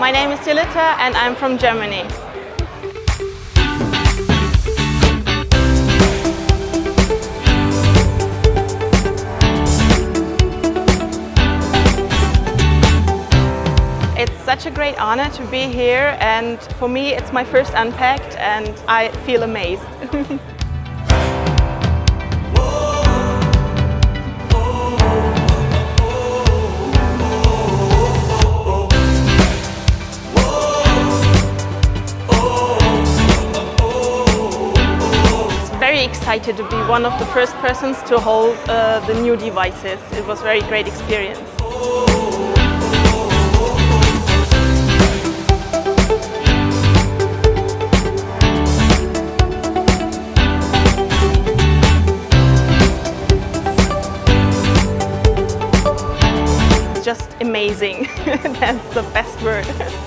My name is Dilita and I'm from Germany. It's such a great honor to be here, and for me it's my first Unpacked and I feel amazed. Very excited to be one of the first persons to hold the new devices. It was a very great experience. Just amazing. That's the best word.